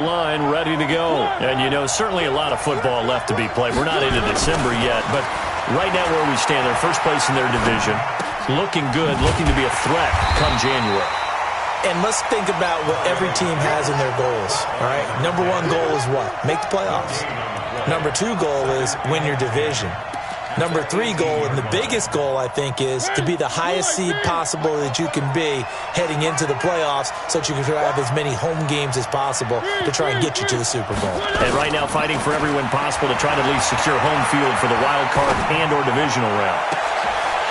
line ready to go. And, you know, certainly a lot of football left to be played. We're not into December yet, but right now where we stand, they're first place in their division. Looking good, looking to be a threat come January. And let's think about what every team has in their goals, all right? Number one goal is what? Make the playoffs. Number two goal is win your division. Number three goal, and the biggest goal, I think, is to be the highest seed possible that you can be heading into the playoffs so that you can have as many home games as possible to try and get you to the Super Bowl. And right now fighting for every win possible to try to at least secure home field for the wild card and or divisional round.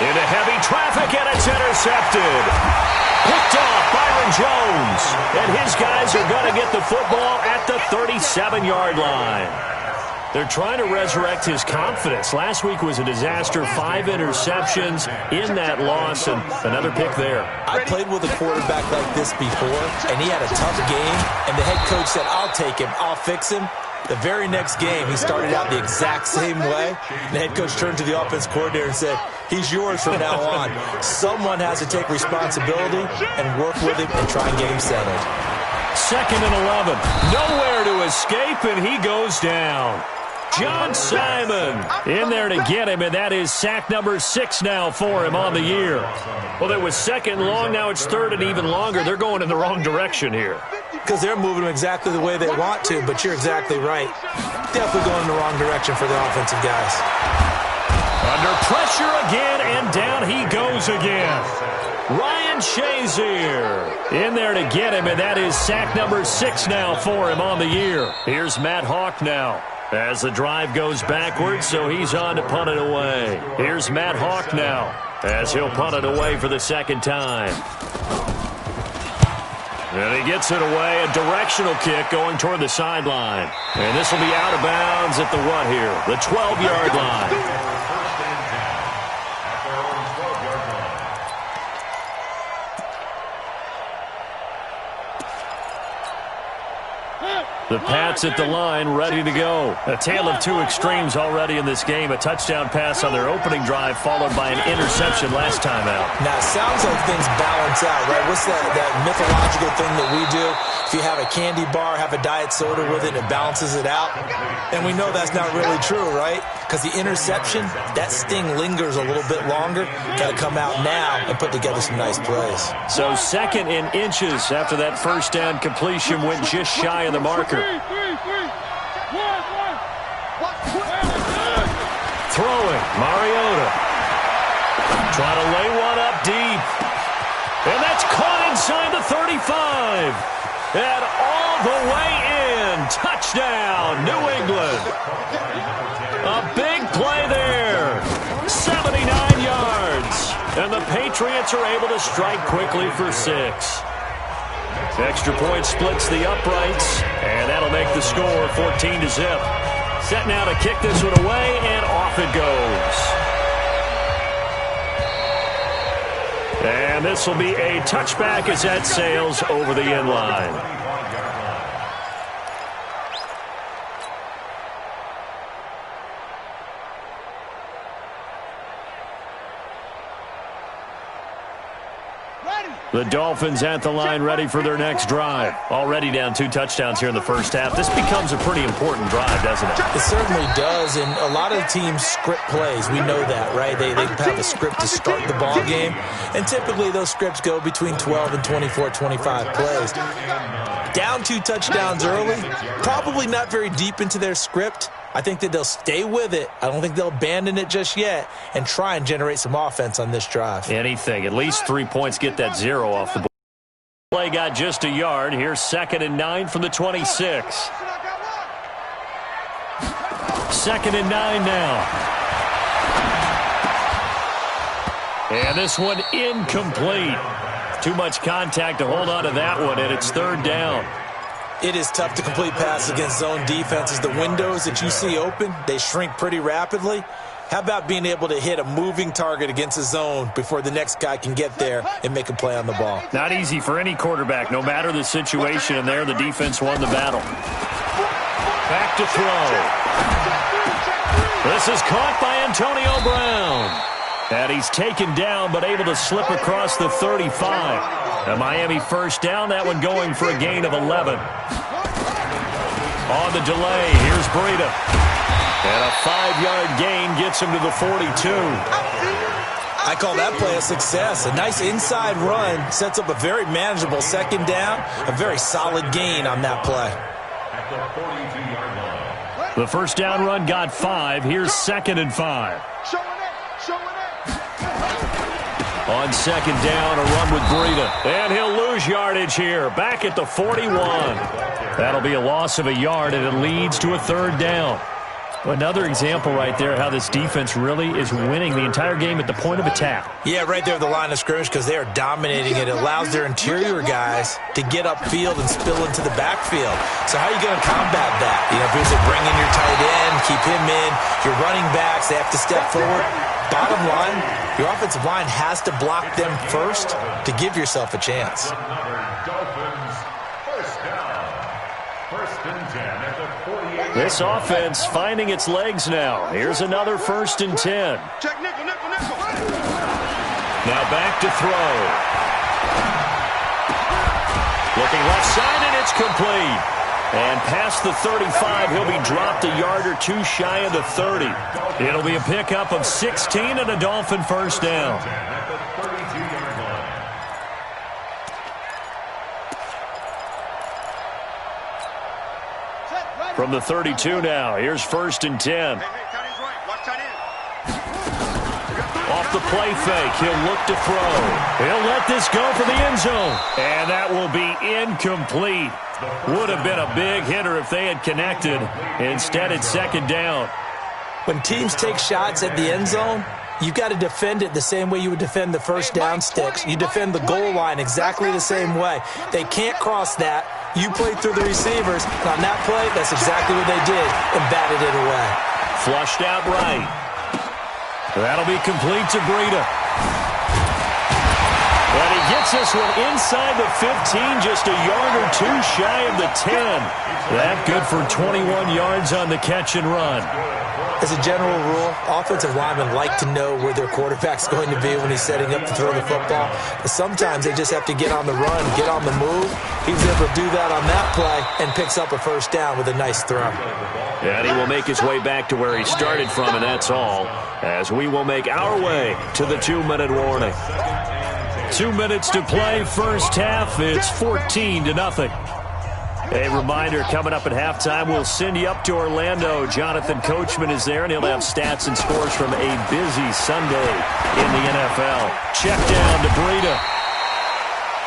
Into heavy traffic, and it's intercepted. Picked off Byron Jones. And his guys are going to get the football at the 37-yard line. They're trying to resurrect his confidence. Last week was a disaster, 5 interceptions in that loss, and another pick there. I played with a quarterback like this before, and he had a tough game, and the head coach said, I'll take him, I'll fix him. The very next game, he started out the exact same way. The head coach turned to the offense coordinator and said, he's yours from now on. Someone has to take responsibility and work with him and try and get him settled. 2nd and 11. Nowhere to escape, and he goes down. John Simon in there to get him, and that is sack number 6 now for him on the year. Well, it was 2nd and long. Now it's 3rd and even longer. They're going in the wrong direction here. Because they're moving them exactly the way they want to, but you're exactly right. Definitely going in the wrong direction for the offensive guys. Under pressure again, and down he goes again. Ryan Shazier in there to get him, and that is sack number 6 now for him on the year. Here's Matt Hawk now as the drive goes backwards, so he's on to punt it away. Here's Matt Hawk now as he'll punt it away for the second time. And he gets it away, a directional kick going toward the sideline. And this will be out of bounds at the what here? The 12-yard line. The Pats at the line, ready to go. A tale of two extremes already in this game. A touchdown pass on their opening drive, followed by an interception last time out. Now, it sounds like things balance out, right? What's that mythological thing that we do? If you have a candy bar, have a diet soda with it, it balances it out. And we know that's not really true, right? Because the interception, that sting lingers a little bit longer. Got to come out now and put together some nice plays. So 2nd in inches after that first down completion went just shy of the marker. Throwing, Mariota. Trying to lay one up deep. And that's caught inside the 35. And all the way in. Touchdown, New England. A big play there. 79 yards. And the Patriots are able to strike quickly for 6. Extra point splits the uprights, and that'll make the score 14-0. Set now to kick this one away, and off it goes. And this will be a touchback as that sails over the end line. The Dolphins at the line ready for their next drive. Already down 2 touchdowns here in the first half. This becomes a pretty important drive, doesn't it? It certainly does, and a lot of teams script plays. We know that, right? They have a script to start the ball game, and typically those scripts go between 12 and 24, 25 plays. Down 2 touchdowns early, probably not very deep into their script. I think that they'll stay with it. I don't think they'll abandon it just yet and try and generate some offense on this drive. Anything. At least 3 points, get that 0 off the board. Play got just a yard. Here's 2nd and 9 from the 26. 2nd and 9 now. And this one incomplete. Too much contact to hold on to that one, and it's 3rd down. It is tough to complete passes against zone defenses. The windows that you see open, they shrink pretty rapidly. How about being able to hit a moving target against a zone before the next guy can get there and make a play on the ball? Not easy for any quarterback, no matter the situation, and there the defense won the battle. Back to throw. This is caught by Antonio Brown. And he's taken down, but able to slip across the 35. A Miami first down, that one going for a gain of 11. On the delay, here's Breida. And a 5-yard gain gets him to the 42. I call that play a success. A nice inside run sets up a very manageable second down. A very solid gain on that play. The first down run got 5. Here's 2nd and 5. On second down, a run with Breida. And he'll lose yardage here. Back at the 41. That'll be a loss of a yard, and it leads to a 3rd down. Another example right there how this defense really is winning the entire game at the point of attack. Yeah, right there at the line of scrimmage because they are dominating it. It allows their interior guys to get upfield and spill into the backfield. So how are you going to combat that? You know, if you bring in your tight end, keep him in, your running backs, they have to step forward. Bottom line, your offensive line has to block them first to give yourself a chance. This offense finding its legs now. Here's another 1st and 10. Now back to throw. Looking left side, and it's complete. And past the 35, he'll be dropped a yard or 2 shy of the 30. It'll be a pickup of 16 and a Dolphin 1st down. From the 32 now, here's 1st and 10. Off the play fake, he'll look to throw. He'll let this go for the end zone. And that will be incomplete. Would have been a big hitter if they had connected. Instead, it's 2nd down. When teams take shots at the end zone, you've got to defend it the same way you would defend the 1st down sticks. You defend the goal line exactly the same way. They can't cross that. You play through the receivers. And on that play, that's exactly what they did and batted it away. Flushed out right. That'll be complete to Breida. And he gets this one inside the 15, just a yard or 2 shy of the 10. That good for 21 yards on the catch and run. As a general rule, offensive linemen like to know where their quarterback's going to be when he's setting up to throw the football. But sometimes they just have to get on the run, get on the move. He was able to do that on that play and picks up a 1st down with a nice throw. And he will make his way back to where he started from, and that's all, as we will make our way to the 2-minute warning. 2 minutes to play, first half. It's 14-0. A reminder, coming up at halftime, we'll send you up to Orlando. Jonathan Coachman is there, and he'll have stats and scores from a busy Sunday in the NFL. Check down to Breida.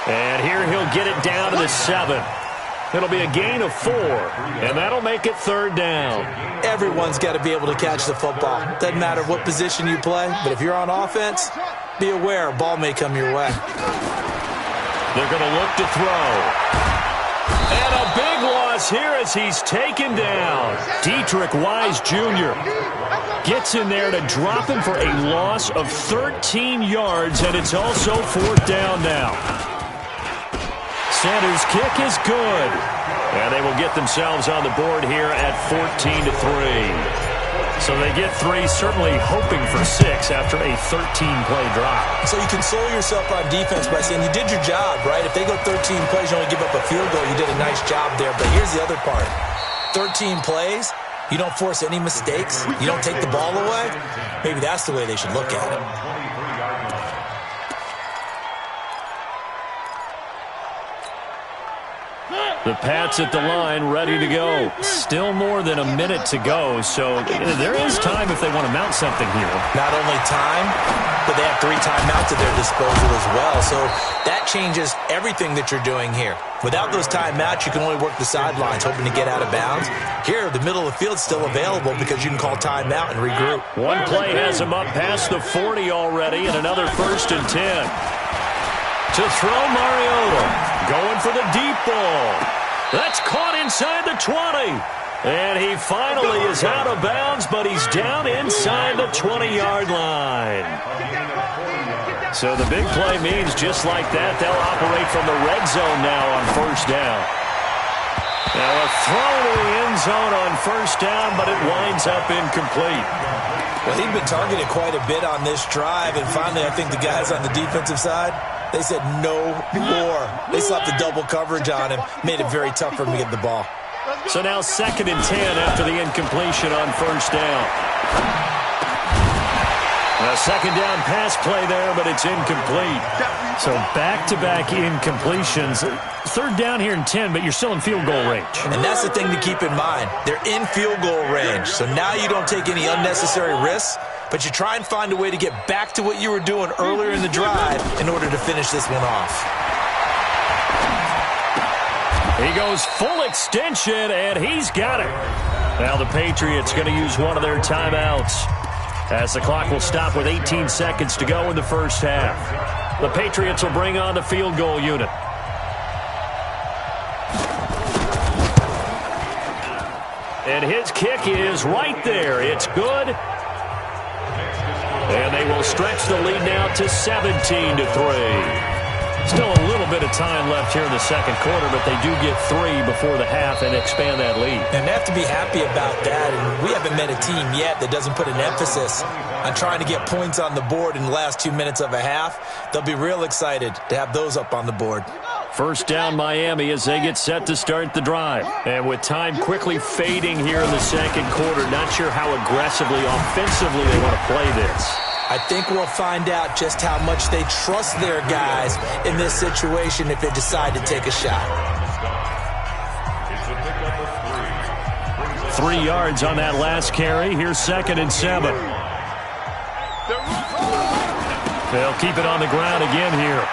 And here he'll get it down to the 7. It'll be a gain of 4, and that'll make it 3rd down. Everyone's got to be able to catch the football. Doesn't matter what position you play, but if you're on offense, be aware a ball may come your way. They're going to look to throw. And a big loss here as he's taken down. Dietrich Wise Jr. gets in there to drop him for a loss of 13 yards, and it's also 4th down now. Sanders' kick is good. And they will get themselves on the board here at 14-3. So they get 3, certainly hoping for 6 after a 13-play drive. So you console yourself on defense by saying you did your job, right? If they go 13 plays, you only give up a field goal, you did a nice job there. But here's the other part. 13 plays, you don't force any mistakes, you don't take the ball away. Maybe that's the way they should look at it. The Pats at the line, ready to go. Still more than a minute to go, so there is time if they want to mount something here. Not only time, but they have 3 timeouts at their disposal as well, so that changes everything that you're doing here. Without those timeouts, you can only work the sidelines, hoping to get out of bounds. Here, the middle of the field's still available because you can call timeout and regroup. One play has him up past the 40 already, and another 1st and 10. To throw, Mariota. Going for the deep ball. That's caught inside the 20. And he finally is out of bounds, but he's down inside the 20-yard line. So the big play means just like that, they'll operate from the red zone now on 1st down. Now a throw to the end zone on 1st down, but it winds up incomplete. Well, he'd been targeted quite a bit on this drive, and finally I think the guys on the defensive side, they said no more. They slapped the double coverage on him, made it very tough for him to get the ball. So now 2nd and 10 after the incompletion on first down. A second down pass play there, but it's incomplete. So back-to-back incompletions. 3rd down here and 10, but you're still in field goal range. And that's the thing to keep in mind. They're in field goal range. So now you don't take any unnecessary risks, but you try and find a way to get back to what you were doing earlier in the drive in order to finish this one off. He goes full extension, and he's got it. Now the Patriots going to use one of their timeouts, as the clock will stop with 18 seconds to go in the first half. The Patriots will bring on the field goal unit. And his kick is right there. It's good. And they will stretch the lead now to 17-3. Still a little bit of time left here in the second quarter, but they do get 3 before the half and expand that lead. And they have to be happy about that. And we haven't met a team yet that doesn't put an emphasis on trying to get points on the board in the last 2 minutes of a half. They'll be real excited to have those up on the board. First down Miami as they get set to start the drive. And with time quickly fading here in the second quarter, not sure how aggressively, offensively they want to play this. I think we'll find out just how much they trust their guys in this situation if they decide to take a shot. 3 yards on that last carry. Here's 2nd and 7. They'll keep it on the ground again here.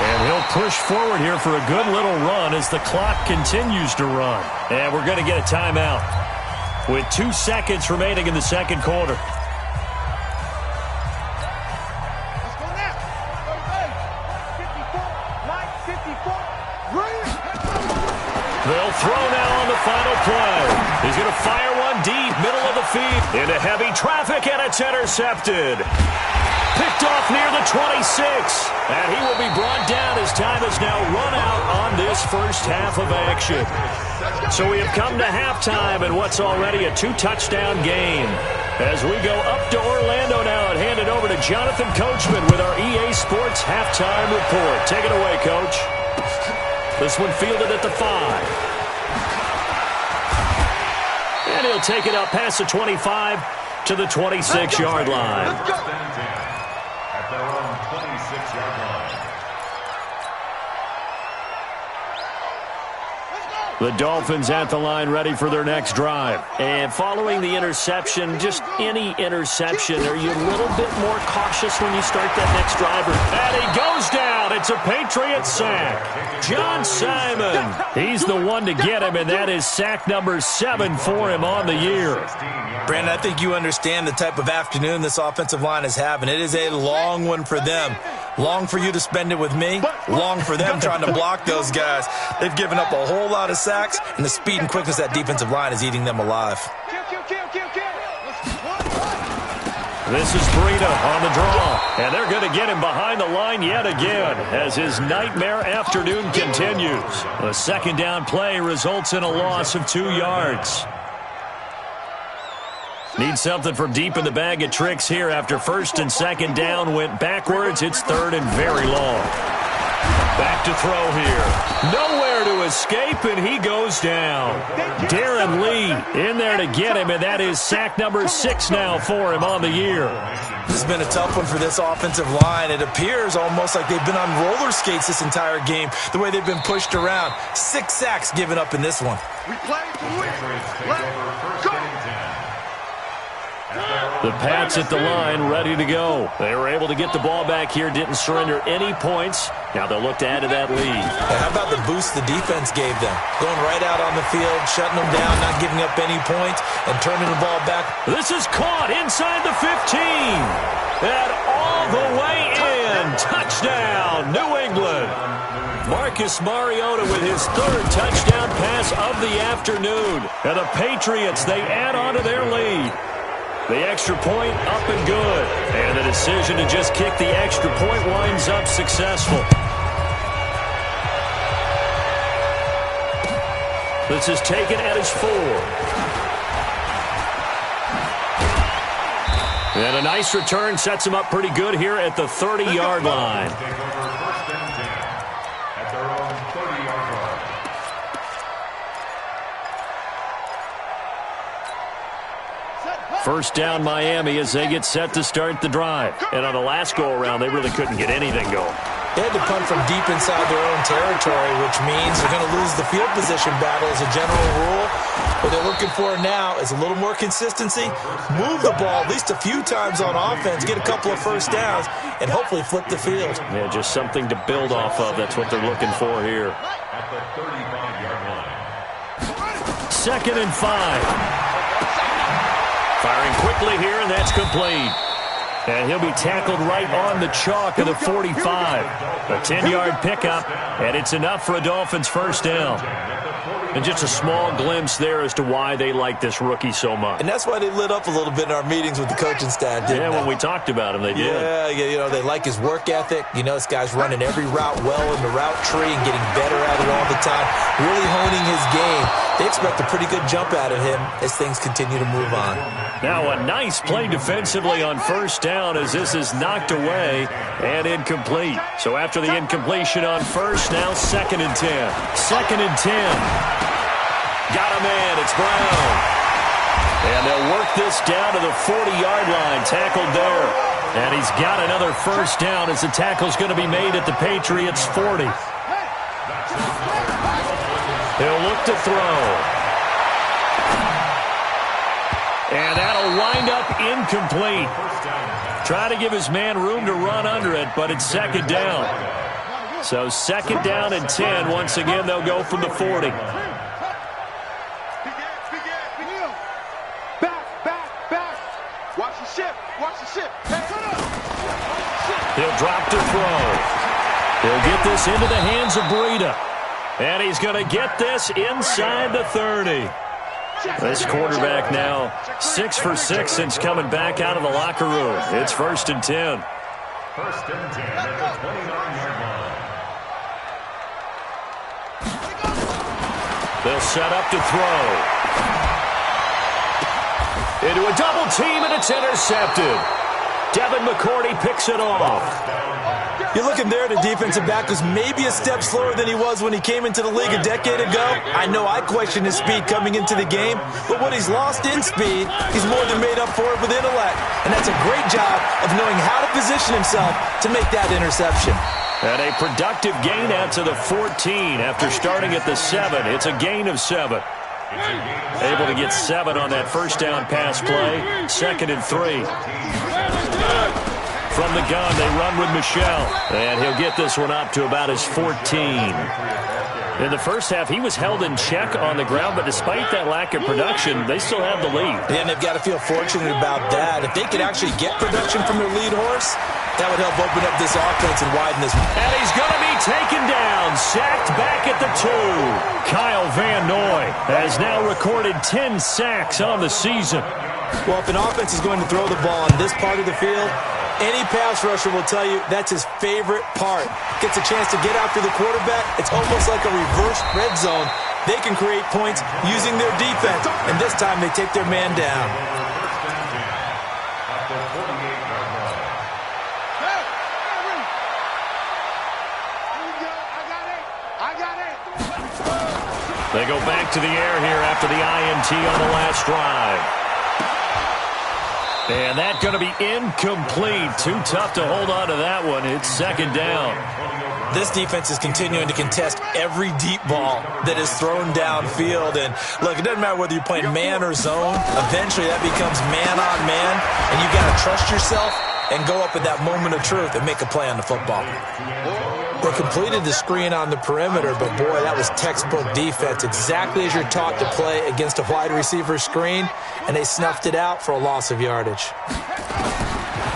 And he'll push forward here for a good little run as the clock continues to run. And we're going to get a timeout with 2 seconds remaining in the second quarter. They'll throw now on the final play. He's going to fire one deep, middle of the field, into heavy traffic, and it's intercepted. Picked off near the 26, and he will be brought down as time has now run out on this first half of action. So we have come to halftime in what's already a 2-touchdown game. As we go up to Orlando now and hand it over to Jonathan Coachman with our EA Sports Halftime Report. Take it away, Coach. This one fielded at the 5. And he'll take it up past the 25 to the 26-yard line. At their own 26-yard line. The Dolphins at the line ready for their next drive. And following the interception, just any interception, are you a little bit more cautious when you start that next drive? And he goes down. It's a Patriot sack. John Simon, he's the one to get him, and that is sack number 7 for him on the year. Brandon, I think you understand the type of afternoon this offensive line is having. It is a long one for them. Long for you to spend it with me. Long for them trying to block those guys. They've given up a whole lot of sacks, and the speed and quickness of that defensive line is eating them alive. This is Breida on the draw, and they're going to get him behind the line yet again as his nightmare afternoon continues. The second down play results in a loss of 2 yards. Need something from deep in the bag of tricks here after first and second down went backwards. It's 3rd and very long. Back to throw here. Nowhere to escape, and he goes down. Darren Lee in there to get him, and that is sack number 6 now for him on the year. This has been a tough one for this offensive line. It appears almost like they've been on roller skates this entire game, the way they've been pushed around. 6 sacks given up in this one. We play to win. Let's go. The Pats at the line, ready to go. They were able to get the ball back here, didn't surrender any points. Now they'll look to add to that lead. How about the boost the defense gave them? Going right out on the field, shutting them down, not giving up any points, and turning the ball back. This is caught inside the 15. And all the way in. Touchdown, New England. Marcus Mariota with his 3rd touchdown pass of the afternoon. And the Patriots, they add on to their lead. The extra point up and good. And the decision to just kick the extra point winds up successful. This is taken at his 4. And a nice return sets him up pretty good here at the 30-yard line. Take over 1st and 10 at their own 30-yard line. First down Miami as they get set to start the drive. And on the last go-around, they really couldn't get anything going. They had to punt from deep inside their own territory, which means they're going to lose the field position battle as a general rule. What they're looking for now is a little more consistency, move the ball at least a few times on offense, get a couple of first downs, and hopefully flip the field. Yeah, just something to build off of. That's what they're looking for here. At the 35-yard line. 2nd and 5. Firing quickly here, and that's complete. And he'll be tackled right on the chalk of the 45. A 10-yard pickup, and it's enough for a Dolphins first down. And just a small glimpse there as to why they like this rookie so much. And that's why they lit up a little bit in our meetings with the coaching staff, didn't they? When we talked about him, they did. Yeah, they like his work ethic. This guy's running every route well in the route tree and getting better at it all the time, really honing his game. They expect a pretty good jump out of him as things continue to move on. Now a nice play defensively on first down as this is knocked away and incomplete. So after the incompletion on first, now 2nd and 10. 2nd and 10. Got a man. It's Brown. And they'll work this down to the 40-yard line. Tackled there. And he's got another first down as the tackle's going to be made at the Patriots' 40. He'll look to throw. And that'll wind up incomplete. Try to give his man room to run under it, but it's 2nd down. So 2nd down and 10. Once again, they'll go from the 40. He'll drop to throw. He'll get this into the hands of Breida. And he's going to get this inside the 30. This quarterback now 6 for 6 since coming back out of the locker room. It's 1st and 10. 1st and 10 at the 29-yard line. They'll set up to throw. Into a double team, and it's intercepted. Devin McCourty picks it off. You're looking there, the defensive back was maybe a step slower than he was when he came into the league a decade ago. I know I questioned his speed coming into the game, but what he's lost in speed, he's more than made up for it with intellect. And that's a great job of knowing how to position himself to make that interception. And a productive gain out to the 14 after starting at the 7. It's a gain of 7. Able to get 7 on that first down pass play. 2nd and 3. From the gun, they run with Michel. And he'll get this one up to about his 14. In the first half, he was held in check on the ground, but despite that lack of production, they still have the lead. And they've got to feel fortunate about that. If they could actually get production from their lead horse, that would help open up this offense and widen this. And he's going to be taken down, sacked back at the 2. Kyle Van Noy has now recorded 10 sacks on the season. Well, if an offense is going to throw the ball on this part of the field, any pass rusher will tell you that's his favorite part. Gets a chance to get after the quarterback. It's almost like a reverse red zone. They can create points using their defense, and this time they take their man down. They go back to the air here after the INT on the last drive. And that's going to be incomplete. Too tough to hold on to that one. It's 2nd down. This defense is continuing to contest every deep ball that is thrown downfield. And, look, it doesn't matter whether you're playing man or zone. Eventually that becomes man on man. And you've got to trust yourself and go up at that moment of truth and make a play on the football. They completed the screen on the perimeter, but, boy, that was textbook defense. Exactly as you're taught to play against a wide receiver screen, and they snuffed it out for a loss of yardage.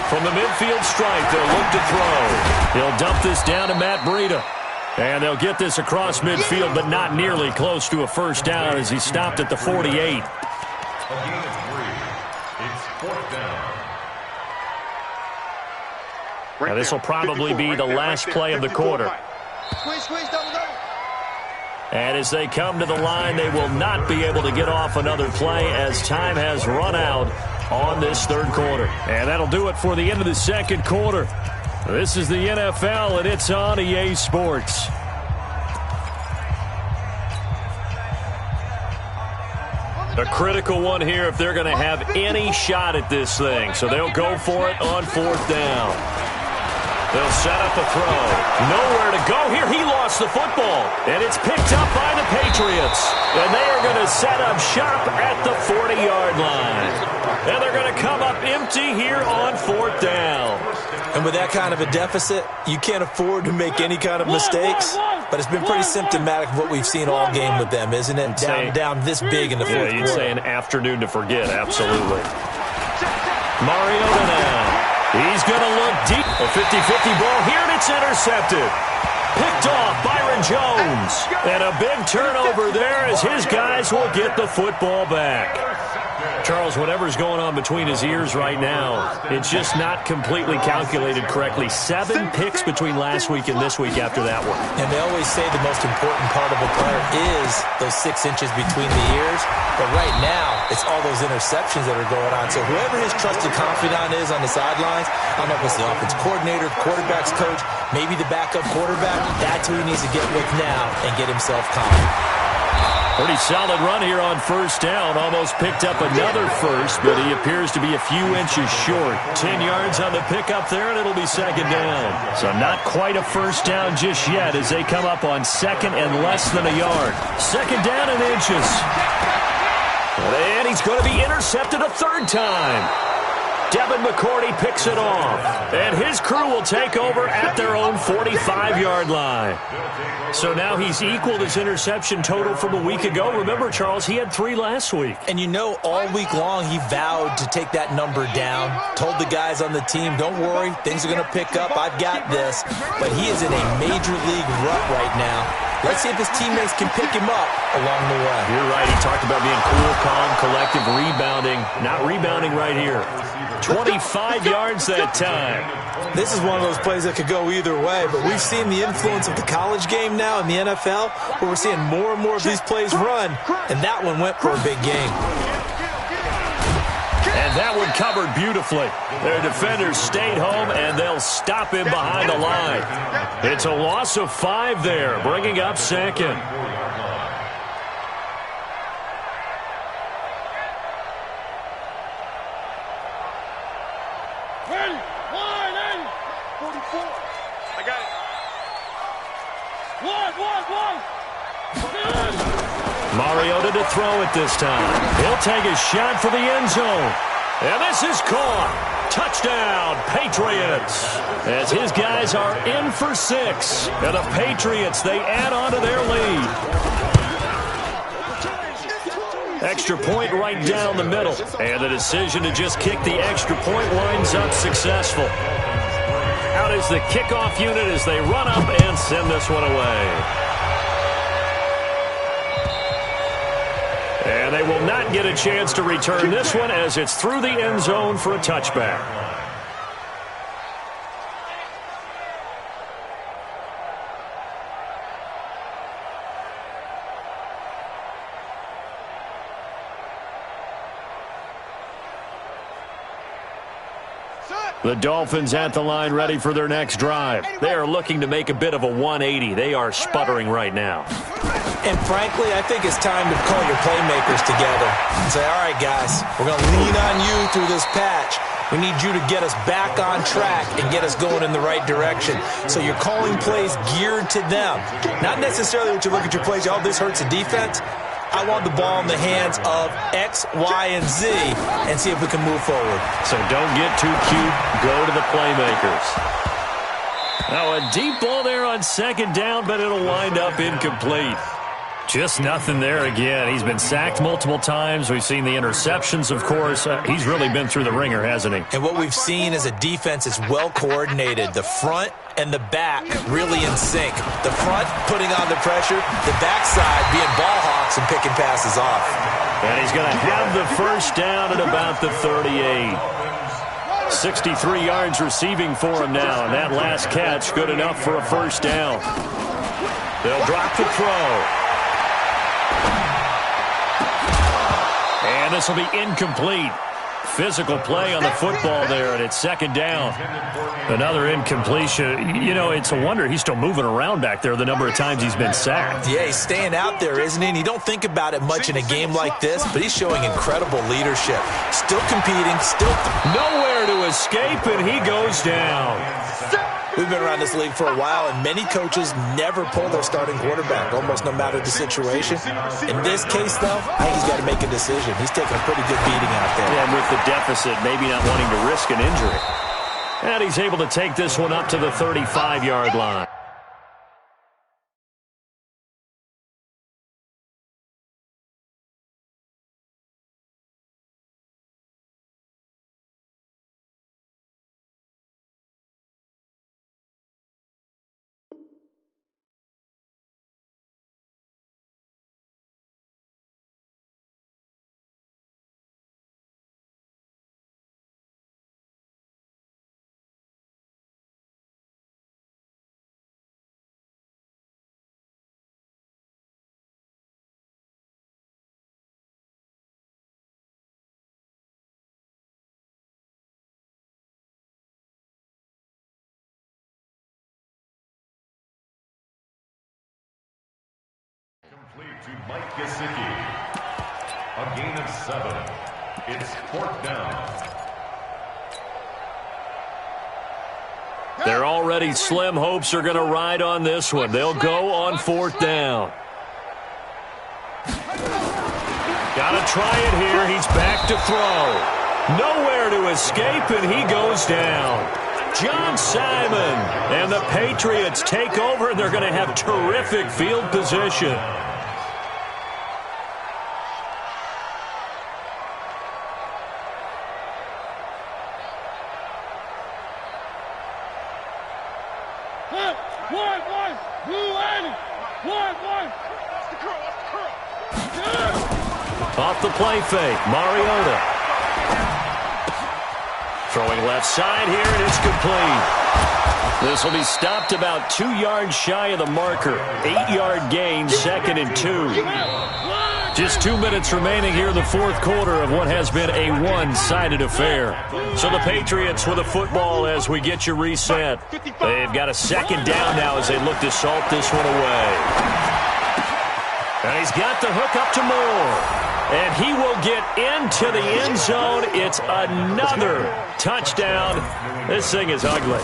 From the midfield stripe, they'll look to throw. He'll dump this down to Matt Breida. And they'll get this across midfield, but not nearly close to a first down as he stopped at the 48. A gain of 3. It's 4th down. Now, this will probably be the last play of the quarter. And as they come to the line, they will not be able to get off another play as time has run out on this 3rd quarter. And that'll do it for the end of the 2nd quarter. This is the NFL, and it's on EA Sports. A critical one here if they're going to have any shot at this thing. So they'll go for it on 4th down. They'll set up a throw. Nowhere to go here. He lost the football. And it's picked up by the Patriots. And they are going to set up shop at the 40-yard line. And they're going to come up empty here on 4th down. And with that kind of a deficit, you can't afford to make any kind of mistakes. But it's been pretty symptomatic of what we've seen all game with them, isn't it? Down this big in the fourth quarter. You'd say an afternoon to forget, absolutely. Mariota now. He's going to look deep. A 50-50 ball here, and it's intercepted. Picked off Byron Jones. And a big turnover there as his guys will get the football back. Charles, whatever's going on between his ears right now, it's just not completely calculated correctly. 7 picks between last week and this week after that one. And they always say the most important part of a player is those 6 inches between the ears. But right now, it's all those interceptions that are going on. So whoever his trusted confidant is on the sidelines, I don't know if it's the offense coordinator, quarterback's coach, maybe the backup quarterback, that's who he needs to get with now and get himself confident. Pretty solid run here on 1st down. Almost picked up another first, but he appears to be a few inches short. 10 yards on the pickup there, and it'll be 2nd down. So not quite a 1st down just yet as they come up on 2nd and less than a yard. 2nd down and inches. And he's going to be intercepted a 3rd time. Devin McCourty picks it off. And his crew will take over at their own 45-yard line. So now he's equaled his interception total from a week ago. Remember, Charles, he had 3 last week. And you know, all week long he vowed to take that number down. Told the guys on the team, don't worry, things are going to pick up. I've got this. But he is in a major league rut right now. Let's see if his teammates can pick him up along the way. You're right. He talked about being cool, calm, collective, rebounding. Not rebounding right here. 25 yards that time. This is one of those plays that could go either way, but we've seen the influence of the college game now in the NFL, where we're seeing more and more of these plays run, and that one went for a big gain. And that one covered beautifully. Their defenders stayed home, and they'll stop him behind the line. It's a loss of 5 there, bringing up 2nd. Mariota to throw it this time. He'll take a shot for the end zone. And this is caught. Touchdown, Patriots. As his guys are in for 6. And the Patriots, they add on to their lead. Extra point right down the middle. And the decision to just kick the extra point winds up successful. Out is the kickoff unit as they run up and send this one away. And they will not get a chance to return this one as it's through the end zone for a touchback. The Dolphins at the line ready for their next drive. They are looking to make a bit of a 180. They are sputtering right now. And frankly, I think it's time to call your playmakers together and say, all right, guys, we're going to lean on you through this patch. We need you to get us back on track and get us going in the right direction. So you're calling plays geared to them. Not necessarily what you look at your plays, oh, this hurts the defense. I want the ball in the hands of X, Y, and Z and see if we can move forward. So don't get too cute. Go to the playmakers. Now a deep ball there on 2nd down, but it'll wind up incomplete. Just nothing there again. He's been sacked multiple times. We've seen the interceptions, of course. He's really been through the ringer, hasn't he? And what we've seen is a defense that's well coordinated. The front and the back really in sync. The front putting on the pressure, the backside being ball hawks and picking passes off. And he's going to have the 1st down at about the 38. 63 yards receiving for him now, and that last catch good enough for a 1st down. They'll drop the throw. And this will be incomplete. physical play on the football there, and it's second down. Another incompletion. You know, it's a wonder he's still moving around back there the number of times he's been sacked. Yeah, he's staying out there, isn't he? And you don't think about it much in a game like this, but he's showing incredible leadership. Still competing, still nowhere to escape, and he goes down. We've been around this league for a while, and many coaches never pull their starting quarterback, almost no matter the situation. In this case, though, I think he's got to make a decision. He's taking a pretty good beating out there. Yeah, and with the deficit, maybe not wanting to risk an injury. And he's able to take this one up to the 35-yard line. Complete to Mike Gesicki. A gain of 7. It's 4th down. Their already slim hopes are going to ride on this one. They'll go on 4th down. Got to try it here. He's back to throw. Nowhere to escape, and he goes down. John Simon, and the Patriots take over, and they're going to have terrific field position. Off the play fake, Mariota. Throwing left side here, and it's complete. This will be stopped about 2 yards shy of the marker. 8-yard gain, 2nd and 2. Just 2 minutes remaining here in the 4th quarter of what has been a one-sided affair. So the Patriots with the football as we get you reset. They've got a 2nd down now as they look to salt this one away. And he's got the hook up to Moore. And he will get into the end zone. It's another touchdown. This thing is ugly.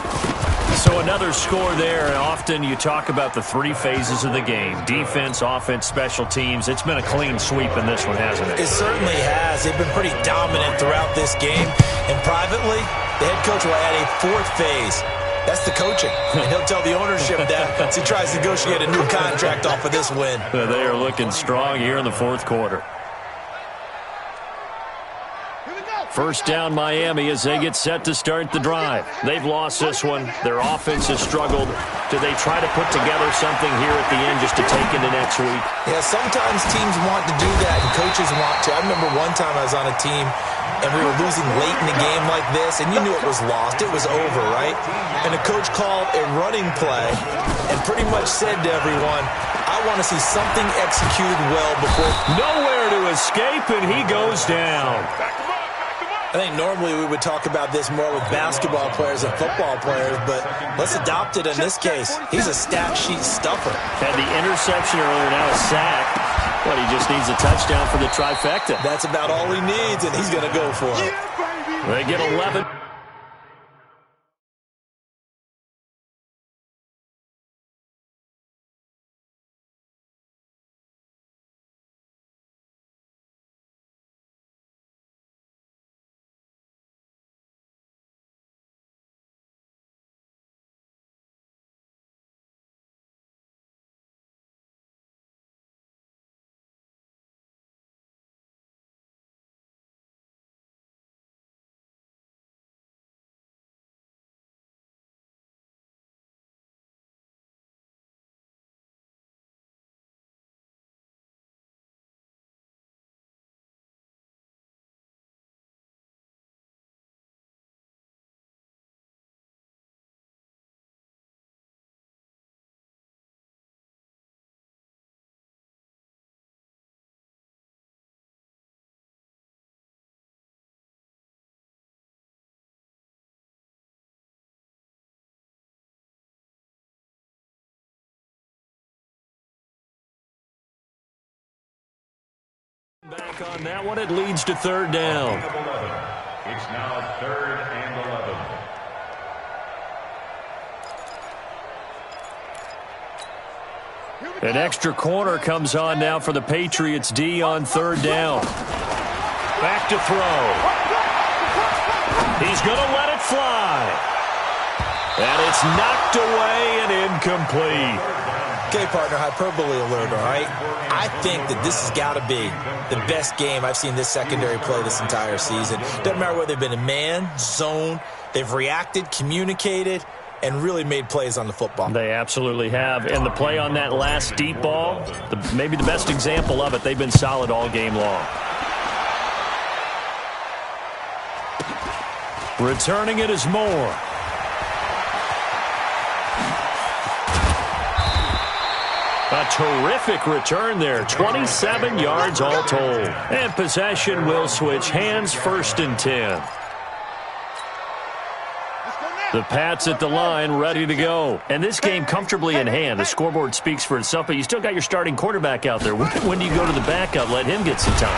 So another score there. And often you talk about the 3 phases of the game. Defense, offense, special teams. It's been a clean sweep in this one, hasn't it? It certainly has. They've been pretty dominant throughout this game. And privately, the head coach will add a 4th phase. That's the coaching. And he'll tell the ownership that as he tries to negotiate a new contract off of this win. They are looking strong here in the 4th quarter. First down, Miami, as they get set to start the drive. They've lost this one. Their offense has struggled. Do they try to put together something here at the end just to take into next week? Yeah, sometimes teams want to do that, and coaches want to. I remember one time I was on a team, and we were losing late in the game like this, and you knew it was lost. It was over, right? And the coach called a running play and pretty much said to everyone, I want to see something executed well before. Nowhere to escape, and he goes down. I think normally we would talk about this more with basketball players and football players, but let's adopt it in this case. He's a stat sheet stuffer. Had the interception earlier, now a sack. But he just needs a touchdown for the trifecta. That's about all he needs, and he's going to go for it. They get 11. Back on that one, it leads to third down. It's now 3rd and 11. An extra corner comes on now for the Patriots D on third down. Back to throw. He's going to let it fly. And it's knocked away and incomplete. Okay, partner, hyperbole alert, all right? I think that this has got to be the best game I've seen this secondary play this entire season. Doesn't matter whether they've been in man, zone, they've reacted, communicated, and really made plays on the football. They absolutely have. And the play on that last deep ball, maybe the best example of it, they've been solid all game long. Returning it is Moore. A terrific return there. 27 yards all told. And possession will switch hands, 1st and 10. The Pats at the line, ready to go. And this game comfortably in hand. The scoreboard speaks for itself, but you still got your starting quarterback out there. When do you go to the backup, let him get some time?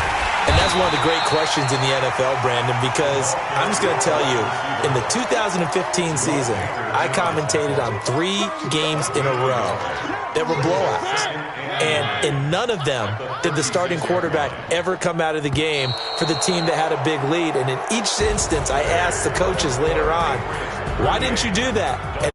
And that's one of the great questions in the NFL, Brandon, because I'm just going to tell you, in the 2015 season, I commentated on 3 games in a row that were blowouts. And in none of them did the starting quarterback ever come out of the game for the team that had a big lead. And in each instance, I asked the coaches later on, why didn't you do that? And